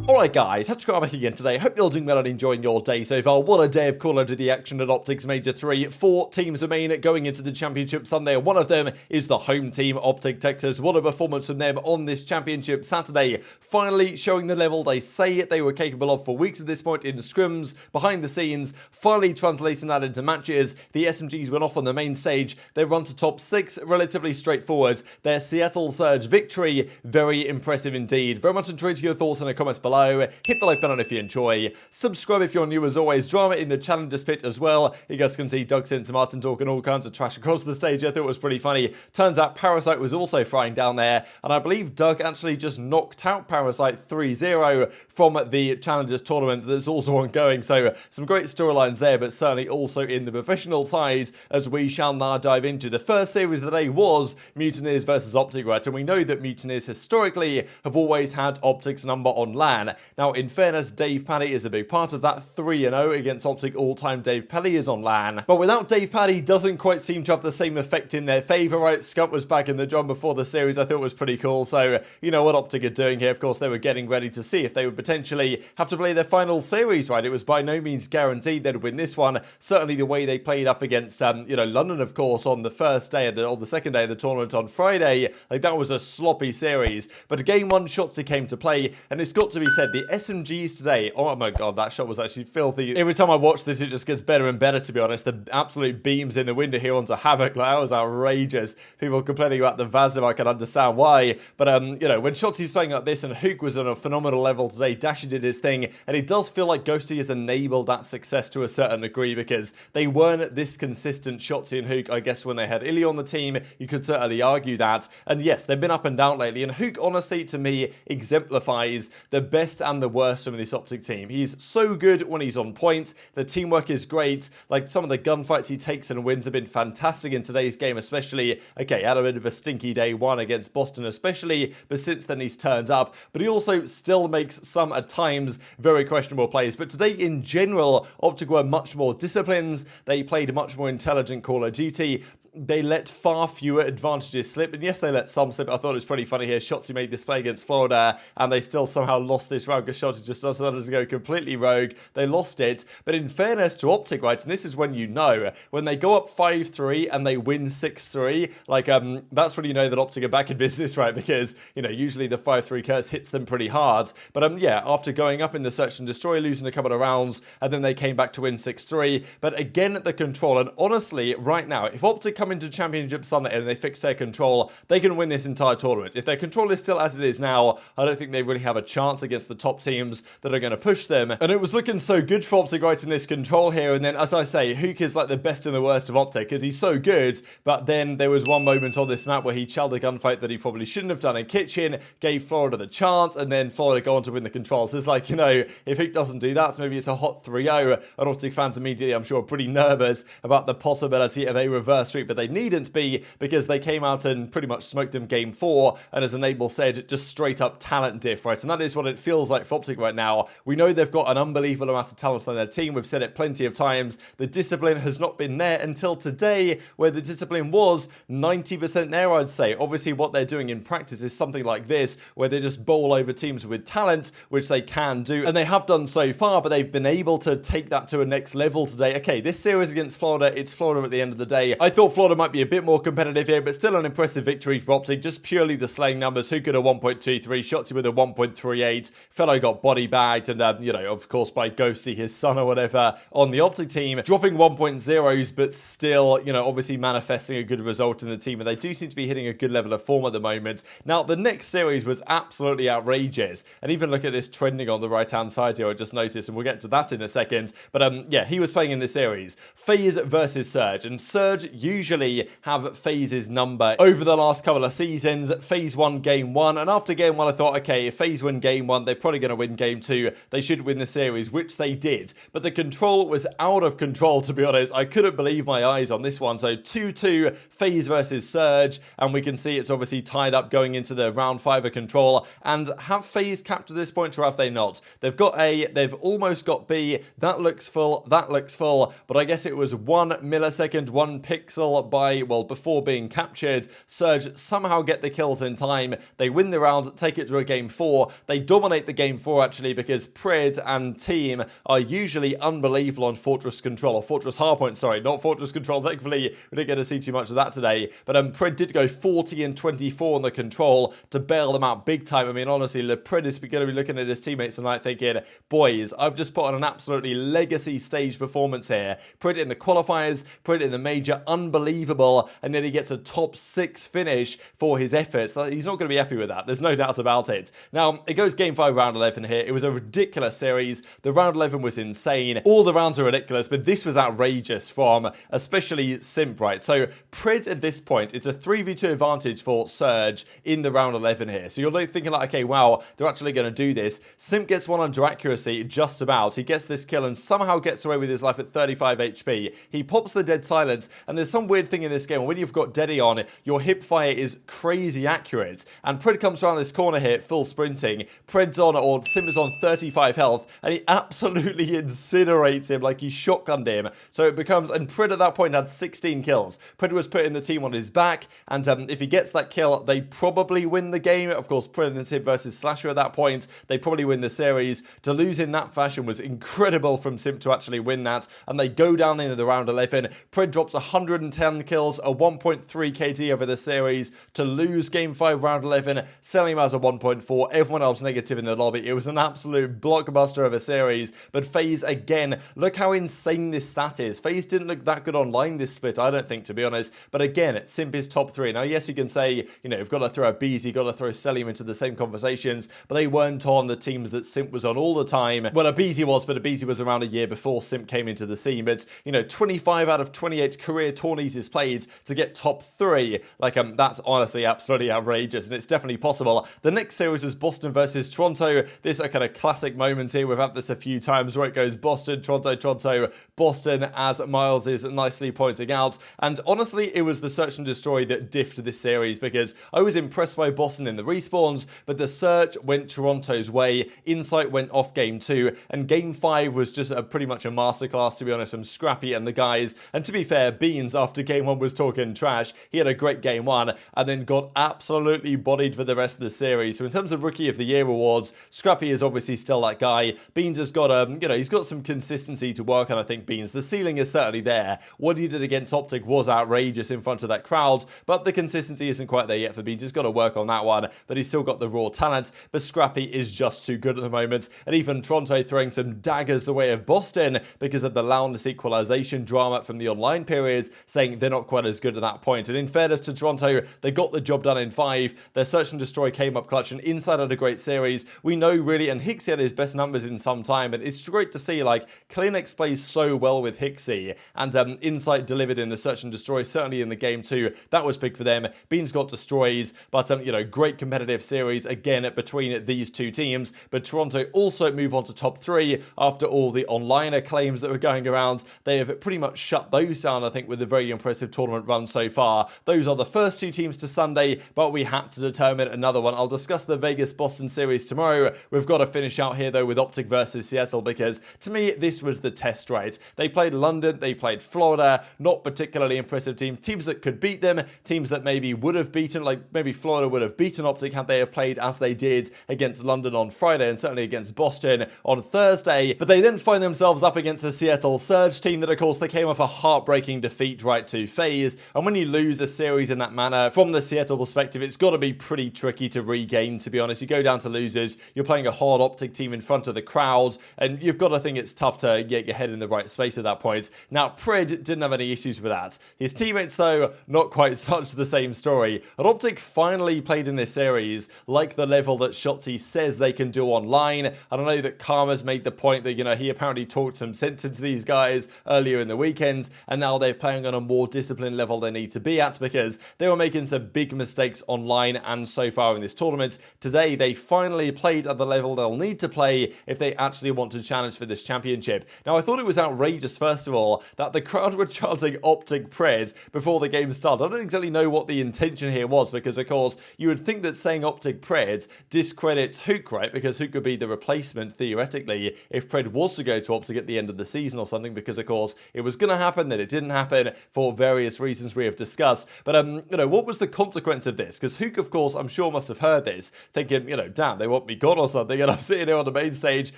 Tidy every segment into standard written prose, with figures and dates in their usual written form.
Alright guys, TacticalRab again today. Hope you're all doing well and enjoying your day so far. What a day of Call of Duty action at OpTic's Major 3. 4 teams remain going into the championship Sunday. One of them is the home team, OpTic Texas. What a performance from them on this championship Saturday. Finally showing the level they say they were capable of for weeks at this point in scrims, behind the scenes. Finally translating that into matches. The SMGs went off on the main stage. They run to top 6, relatively straightforward. Their Seattle Surge victory, very impressive indeed. Very much enjoyed your thoughts in the comments below. Hit the like button if you enjoy. Subscribe if you're new as always. Drama in the challengers pit as well. You guys can see Doug Sins and Martin talking all kinds of trash across the stage. I thought it was pretty funny. Turns out Parasite was also frying down there. And I believe Doug actually just knocked out Parasite 3-0 from the challengers tournament that's also ongoing. So some great storylines there, but certainly also in the professional side, as we shall now dive into. The first series of the day was Mutineers versus OpTic, right? And we know that Mutineers historically have always had OpTic's number on LAN. Now, in fairness, Dave Paddy is a big part of that. 3-0 against OpTic all-time. Dave Paddy is on LAN. But without Dave Paddy, doesn't quite seem to have the same effect in their favour, right? Scump was back in the job before the series. I thought was pretty cool. So, you know what OpTic are doing here. Of course, they were getting ready to see if they would potentially have to play their final series, right? It was by no means guaranteed they'd win this one. Certainly the way they played up against, London, of course, on the first day, or the second day of the tournament on Friday. Like, that was a sloppy series. But game one, Shotzzy came to play. And it's got to be said, the SMGs today, oh my god, that shot was actually filthy. Every time I watch this, it just gets better and better, to be honest. The absolute beams in the window here onto Havoc, like, that was outrageous. People complaining about the VASM, I can understand why. But, when Shotzzy's playing like this and Huke was on a phenomenal level today, Dashy did his thing, and it does feel like Ghosty has enabled that success to a certain degree, because they weren't this consistent, Shotzzy and Huke, I guess, when they had iLLeY on the team. You could certainly argue that. And yes, they've been up and down lately, and Huke, honestly, to me, exemplifies the best and the worst from this OpTic team. He's so good when he's on point. The teamwork is great. Like, some of the gunfights he takes and wins have been fantastic in today's game, especially. Okay, had a bit of a stinky day one against Boston especially, but since then he's turned up. But he also still makes some, at times, very questionable plays. But today, in general, OpTic were much more disciplined. They played much more intelligent Call of Duty. They let far fewer advantages slip, and yes, they let some slip. I thought it was pretty funny here. Shotzzy made this play against Florida, and they still somehow lost this round because Shotzzy just decided to go completely rogue. They lost it, but in fairness to OpTic, right, and this is when you know, when they go up 5-3 and they win 6-3, like, that's when you know that OpTic are back in business, right, because, usually the 5-3 curse hits them pretty hard. But, yeah, after going up in the search and destroy, losing a couple of rounds, and then they came back to win 6-3, but again at the control, and honestly, right now, if OpTic come into Championship Sunday and they fix their control, they can win this entire tournament. If their control is still as it is now, I don't think they really have a chance against the top teams that are going to push them. And it was looking so good for OpTic right in this control here, and then, as I say, Huke is like the best and the worst of OpTic, because he's so good, but then there was one moment on this map where he challenged a gunfight that he probably shouldn't have done in Kitchen, gave Florida the chance, and then Florida go on to win the controls. So it's like, if Huke doesn't do that, maybe it's a hot 3-0, and OpTic fans immediately, I'm sure, are pretty nervous about the possibility of a reverse sweep, but they needn't be, because they came out and pretty much smoked them game 4, and as aBeZy said, just straight up talent diff, right? And that is what it feels like for OpTic right now. We know they've got an unbelievable amount of talent on their team. We've said it plenty of times. The discipline has not been there until today, where the discipline was 90% there, I'd say. Obviously, what they're doing in practice is something like this, where they just bowl over teams with talent, which they can do, and they have done so far, but they've been able to take that to a next level today. Okay, this series against Florida, it's Florida at the end of the day. I thought Florida might be a bit more competitive here, but still an impressive victory for OpTic. Just purely the slaying numbers. Huke at a 1.23, Shotzzy with a 1.38. Fellow got body bagged, and of course by Ghosty, his son or whatever, on the OpTic team, dropping 1.0s, but still, obviously manifesting a good result in the team, and they do seem to be hitting a good level of form at the moment. Now, the next series was absolutely outrageous, and even look at this trending on the right-hand side here, I just noticed, and we'll get to that in a second, but yeah, he was playing in this series. FaZe versus Surge, and Surge usually have FaZe's number over the last couple of seasons. FaZe won game 1, and after game 1 I thought, okay, if FaZe win game 1, they're probably going to win game 2. They should win the series, which they did. But the control was out of control, to be honest. I couldn't believe my eyes on this one. So 2-2 FaZe versus Surge, and we can see it's obviously tied up going into the round 5 of control. And have FaZe capped at this point, or have they not? They've got A, they've almost got B. That looks full, but I guess it was 1 millisecond, 1 pixel kill by, well, before being captured. Surge somehow get the kills in time. They win the round, take it to a game 4. They dominate the game 4 actually, because Prid and team are usually unbelievable on Fortress Control, or Fortress Hardpoint, sorry, not Fortress Control. Thankfully, we didn't get to see too much of that today. But Prid did go 40 and 24 on the control to bail them out big time. I mean, honestly, Prid is going to be looking at his teammates tonight thinking, boys, I've just put on an absolutely legacy stage performance here. Prid in the qualifiers, Prid in the major, unbelievable, and then he gets a top 6 finish for his efforts. He's not going to be happy with that. There's no doubt about it. Now, it goes game 5, round 11 here. It was a ridiculous series. The round 11 was insane. All the rounds are ridiculous, but this was outrageous from especially Simp, right? So Prid at this point, it's a 3v2 advantage for Surge in the round 11 here. So you're thinking like, okay, wow, they're actually going to do this. Simp gets one under accuracy, just about. He gets this kill and somehow gets away with his life at 35 HP. He pops the dead silence, and there's some weird thing in this game. When you've got Deddy on, your hip fire is crazy accurate. And Prid comes around this corner here, full sprinting. Prid's on, or Simp is on 35 health, and he absolutely incinerates him, like he shotgunned him. So it becomes, and Prid at that point had 16 kills. Prid was putting the team on his back, and if he gets that kill, they probably win the game. Of course, Prid and Simp versus Slasher at that point, they probably win the series. To lose in that fashion was incredible from Simp to actually win that, and they go down into the round 11. Prid drops 110 kills, a 1.3 KD over the series to lose game 5, round 11. Cellium has a 1.4, everyone else negative in the lobby. It was an absolute blockbuster of a series, but FaZe, again, look how insane this stat is. FaZe didn't look that good online this split, I don't think, to be honest, but again, Simp is top 3. Now, yes, you can say, you know, you've got to throw aBeZy, got to throw Cellium into the same conversations, but they weren't on the teams that Simp was on all the time. Well, aBeZy was, but aBeZy was around a year before Simp came into the scene. But, you know, 25 out of 28 career tourneys is played to get top 3. Like, that's honestly absolutely outrageous, and it's definitely possible. The next series is Boston versus Toronto. This is a kind of classic moment here. We've had this a few times where it goes Boston, Toronto, Toronto, Boston, as Miles is nicely pointing out. And honestly, it was the search and destroy that diffed this series, because I was impressed by Boston in the respawns, but the search went Toronto's way. Insight went off game 2, and game 5 was just pretty much a masterclass, to be honest, from Scrappy and the guys. And to be fair, Beans, after game 1 was talking trash, he had a great game 1, and then got absolutely bodied for the rest of the series. So in terms of Rookie of the Year awards, Scrappy is obviously still that guy. Beans has got you know, he's got some consistency to work on, I think, Beans. The ceiling is certainly there. What he did against OpTic was outrageous in front of that crowd, but the consistency isn't quite there yet for Beans. He's got to work on that one, but he's still got the raw talent. But Scrappy is just too good at the moment, and even Toronto throwing some daggers the way of Boston because of the loudness equalization drama from the online periods, saying they're not quite as good at that point. And in fairness to Toronto, they got the job done in 5. Their search and destroy came up clutch, and Inside had a great series. We know really, and Hicksy had his best numbers in some time, and it's great to see, like, CleanX plays so well with Hicksy, and Insight delivered in the search and destroy, certainly in the game 2. That was big for them. Beans got destroyed, but you know, great competitive series again between these two teams. But Toronto also move on to top 3 after all the online claims that were going around. They have pretty much shut those down, I think, with a very impressive tournament run so far. Those are the first 2 teams to Sunday, but we had to determine another one. I'll discuss the Vegas-Boston series tomorrow. We've got to finish out here, though, with OpTic versus Seattle, because to me, this was the test, right? They played London, they played Florida, not particularly impressive teams that could beat them, teams that maybe would have beaten, like maybe Florida would have beaten OpTic had they have played as they did against London on Friday, and certainly against Boston on Thursday. But they then find themselves up against a Seattle Surge team that, of course, they came off a heartbreaking defeat right to FaZe. And when you lose a series in that manner, from the Seattle perspective, it's got to be pretty tricky to regain, to be honest. You go down to losers, you're playing a hard OpTic team in front of the crowd, and you've got to think it's tough to get your head in the right space at that point. Now, Prid didn't have any issues with that. His teammates, though, not quite such the same story. And OpTic finally played in this series like the level that Shotzzy says they can do online. And I know that Karma's made the point that, you know, he apparently talked some sense into these guys earlier in the weekend, and now they're playing on a more disciplined level they need to be at, because they were making some big mistakes online and so far in this tournament. Today, they finally played at the level they'll need to play if they actually want to challenge for this championship. Now, I thought it was outrageous, first of all, that the crowd were chanting OpTic Pred before the game started. I don't exactly know what the intention here was, because, of course, you would think that saying OpTic Pred discredits Huke, right? Because Huke could be the replacement, theoretically, if Pred was to go to OpTic at the end of the season or something, because, of course, it was going to happen, then it didn't happen for for various reasons we have discussed. But, you know, what was the consequence of this? Because Huke, of course, I'm sure must have heard this, thinking, you know, damn, they want me gone or something, and I'm sitting here on the main stage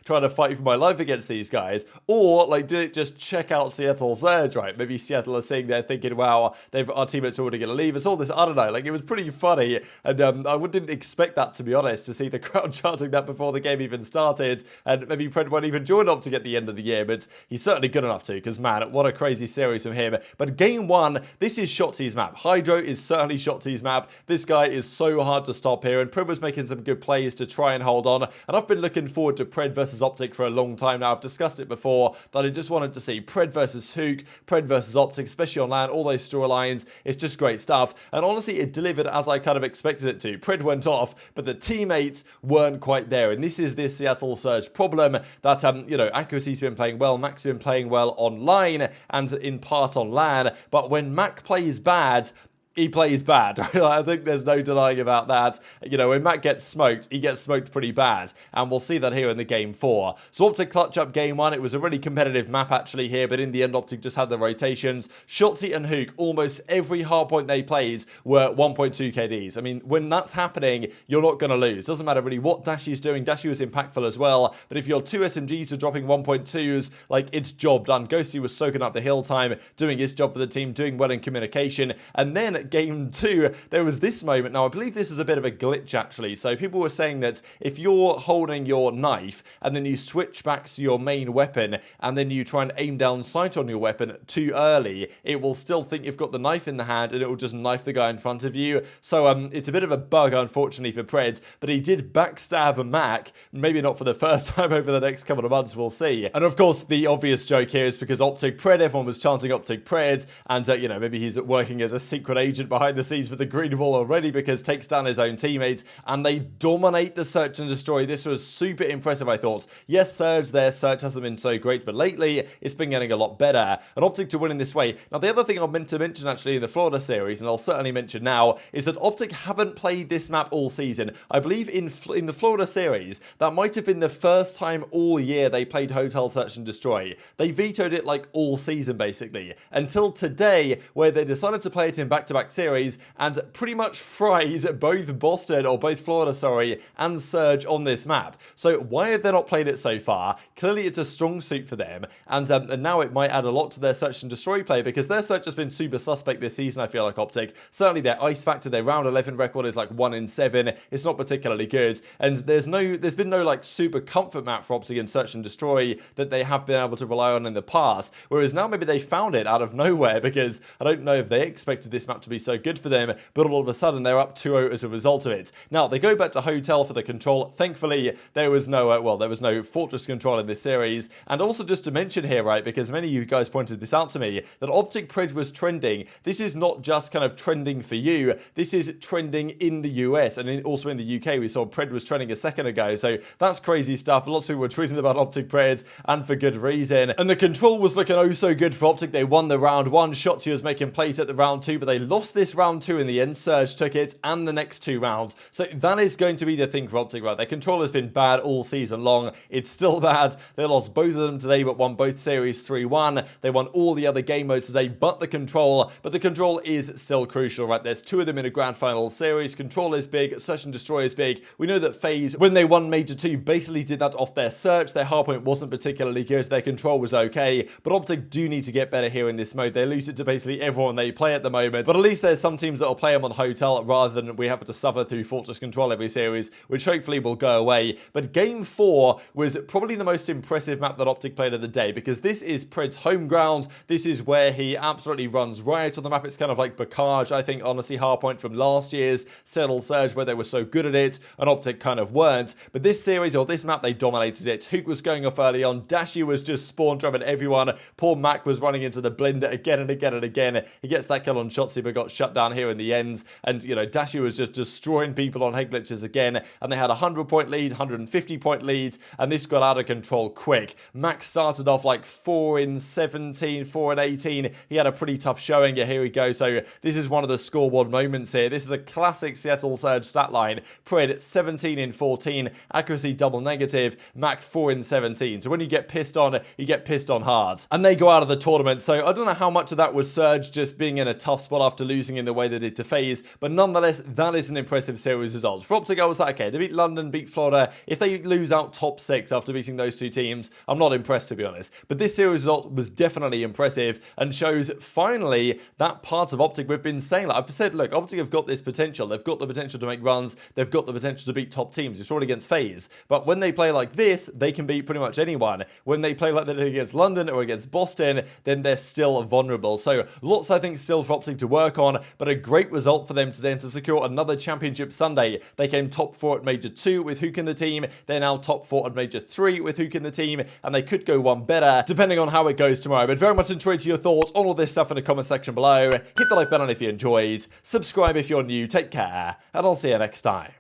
trying to fight for my life against these guys. Or, like, did it just check out Seattle Surge, right? Maybe Seattle are sitting there thinking, wow, our teammates are already going to leave us, all this, I don't know. Like, it was pretty funny, and I didn't expect that, to be honest, to see the crowd chanting that before the game even started, and maybe Pred won't even join OpTic at the end of the year, but he's certainly good enough to, because, man, what a crazy series from him. But game one, this is Shotzzy's map. Hydro is certainly Shotzzy's map. This guy is so hard to stop here, and Pred was making some good plays to try and hold on, and I've been looking forward to Pred versus OpTic for a long time now. I've discussed it before, that I just wanted to see Pred versus Huke, Pred versus OpTic, especially on LAN, all those storylines. It's just great stuff, and honestly, it delivered as I kind of expected it to. Pred went off, but the teammates weren't quite there, and this is this Seattle Surge problem that, you know, Accuracy's been playing well, Mack's been playing well online, and in part on LAN, but when Mack plays bad, he plays bad. I think there's no denying about that. You know, when Mack gets smoked, he gets smoked pretty bad, and we'll see that here in the game 4. So OpTic clutch up game 1. It was a really competitive map actually here, but in the end, OpTic just had the rotations. Shotzzy and Huke, almost every hardpoint they played were 1.2 KDs. I mean, when that's happening, you're not going to lose. Doesn't matter really what Dashy's doing. Dashy was impactful as well, but if your 2 SMGs are dropping 1.2s, like, it's job done. Ghosty was soaking up the hill time, doing his job for the team, doing well in communication, and then game 2, there was this moment. Now, I believe this is a bit of a glitch, actually. So people were saying that if you're holding your knife and then you switch back to your main weapon and then you try and aim down sight on your weapon too early, it will still think you've got the knife in the hand and it will just knife the guy in front of you. So it's a bit of a bug, unfortunately, for Pred, but he did backstab Mack. Maybe not for the first time over the next couple of months, we'll see. And of course, the obvious joke here is because OpTic Pred, everyone was chanting OpTic Pred, and you know, maybe he's working as a secret agent behind the scenes for the green wall already, because takes down his own teammates, and they dominate the search and destroy. This was super impressive, I thought. Yes, Surge, their search hasn't been so great, but lately it's been getting a lot better, and OpTic to win in this way. Now, the other thing I meant to mention actually in the Florida series, and I'll certainly mention now, is that OpTic haven't played this map all season. I believe in the Florida series, that might have been the first time all year they played Hotel Search and Destroy. They vetoed it like all season, basically, until today, where they decided to play it in back-to-back series and pretty much fried both Boston, or both Florida, sorry, and Surge on this map. So why have they not played it so far? Clearly it's a strong suit for them, and now it might add a lot to their Search and Destroy play, because their Search has been super suspect this season, I feel like, OpTic. Certainly their ice factor, their round 11 record is like 1 in 7. It's not particularly good, and there's been no like super comfort map for OpTic in Search and Destroy that they have been able to rely on in the past, whereas now maybe they found it out of nowhere, because I don't know if they expected this map to be so good for them, but all of a sudden they're up 2-0 as a result of it. Now, they go back to Hotel for the control. Thankfully, there was no Fortress control in this series. And also just to mention here, right, because many of you guys pointed this out to me, that OpTic Pred was trending. This is not just kind of trending for you, this is trending in the US, and also in the UK. We saw Pred was trending a second ago, so that's crazy stuff. Lots of people were tweeting about OpTic Pred, and for good reason. And the control was looking oh so good for OpTic. They won the round 1. Shotzzy was making plays at the round 2, but they lost this round 2 in the end. Surge took it, and the next 2 rounds. So that is going to be the thing for OpTic, right? Their control has been bad all season long. It's still bad. They lost both of them today, but won both series 3-1. They won all the other game modes today, but the control. But the control is still crucial, right? There's 2 of them in a grand final series. Control is big. Search and Destroy is big. We know that FaZe, when they won Major 2, basically did that off their search. Their hardpoint wasn't particularly good. Their control was okay, but OpTic do need to get better here in this mode. They lose it to basically everyone they play at the moment, but at least there's some teams that will play them on Hotel rather than we have to suffer through Fortress control every series, which hopefully will go away. But game 4 was probably the most impressive map that OpTic played of the day, because this is Pred's home ground. This is where he absolutely runs riot on the map. It's kind of like Bacage, I think, honestly, hardpoint from last year's Seattle Surge, where they were so good at it, and OpTic kind of weren't. But this series, or this map, they dominated it. Huke was going off early on. Dashy was just spawn trapping everyone. Poor Mack was running into the blender again and again and again. He gets that kill on Shotzzy, but got shut down here in the end, and, you know, Dashy was just destroying people on head glitches again, and they had a 100-point lead, 150-point lead, and this got out of control quick. Mack started off like 4 in 17, 4 in 18. He had a pretty tough showing. Yeah, here we go. So this is one of the scoreboard moments here. This is a classic Seattle Surge stat line. Pred 17 in 14, accuracy double negative, Mack 4 in 17. So when you get pissed on, you get pissed on hard. And they go out of the tournament. So I don't know how much of that was Surge just being in a tough spot after losing in the way they did to FaZe, but nonetheless, that is an impressive series result. For OpTic, I was like, okay, they beat London, beat Florida. If they lose out top 6 after beating those two teams, I'm not impressed, to be honest. But this series result was definitely impressive and shows finally that part of OpTic we've been saying. Like I've said, look, OpTic have got this potential. They've got the potential to make runs. They've got the potential to beat top teams. You saw it against FaZe. But when they play like this, they can beat pretty much anyone. When they play like they did against London or against Boston, then they're still vulnerable. So lots, I think, still for OpTic to work on, but a great result for them today to secure another championship Sunday. They came top 4 at Major 2 with Huke in the team. They're now top 4 at Major 3 with Huke in the team, and they could go one better depending on how it goes tomorrow. But very much enjoyed your thoughts on all this stuff in the comment section below. Hit the like button if you enjoyed. Subscribe if you're new. Take care, and I'll see you next time.